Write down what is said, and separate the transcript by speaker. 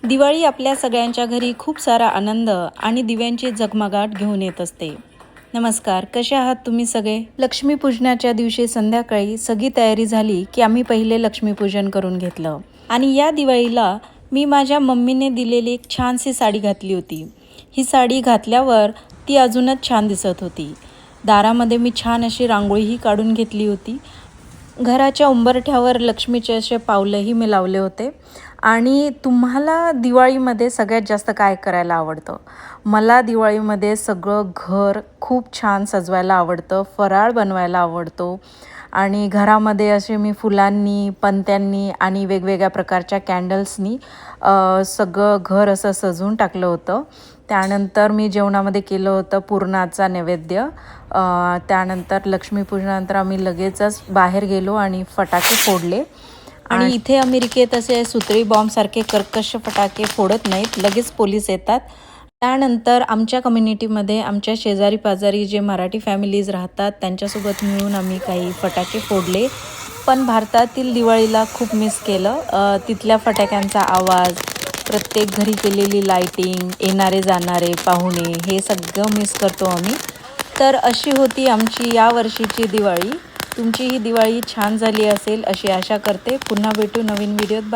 Speaker 1: दिवाळी आपल्या सगळ्यांच्या घरी खूप सारा आनंद आणि दिव्यांची झगमगाट घेऊन येत असते। नमस्कार, कसे आहात तुम्ही सगळे? लक्ष्मीपूजनाच्या दिवशी संध्याकाळी सगळी तयारी झाली की आम्ही पहिले लक्ष्मीपूजन करून घेतलं। आणि या दिवाळीला मी माझ्या मम्मीने दिलेली एक छानशी साडी घातली होती। ही साडी घातल्यावर ती अजूनच छान दिसत होती। दारामध्ये मी छान अशी रांगोळीही काढून घेतली होती। घराच्या उंबरठ्यावर लक्ष्मीचे असे पावलंही मी लावले होते। आणि तुम्हाला दिवाळीमध्ये सगळ्यात जास्त काय करायला आवडतं? मला दिवाळीमध्ये सगळं घर खूप छान सजवायला आवडतं, फराळ बनवायला आवडतो आणि घरामध्ये असे मी फुलांनी, पणत्यांनी आणि वेगवेगळ्या प्रकारच्या कॅन्डल्सनी सगळं घर असं सजवून टाकलं होतं। त्यानंतर मी जेवणामध्ये केलं होतं पुरणाचा नैवेद्य। त्यानंतर लक्ष्मीपूजनानंतर आम्ही लगेचच बाहेर गेलो आणि फटाके फोडले। आणि इथे अमेरिकेत असे सुतळी बॉम्बसारखे कर्कश फटाके फोडत नाहीत, लगेच पोलीस येतात। त्यानंतर आमच्या कम्युनिटीमध्ये आमच्या शेजारी पाजारी जे मराठी फॅमिलीज राहतात त्यांच्यासोबत मिळून आम्ही काही फटाके फोडले। पण भारतातील दिवाळीला खूप मिस केलं। तिथल्या फटाक्यांचा आवाज, प्रत्येक घरी केलेली लाइटिंग, येणारे जाणारे पाहुणे, हे सगळं मिस करतो आम्ही। तर अशी होती आमची या वर्षीची दिवाळी। तुमची ही दिवाळी छान झाली असेल अशी आशा करते। पुन्हा भेटू नवीन व्हिडिओत।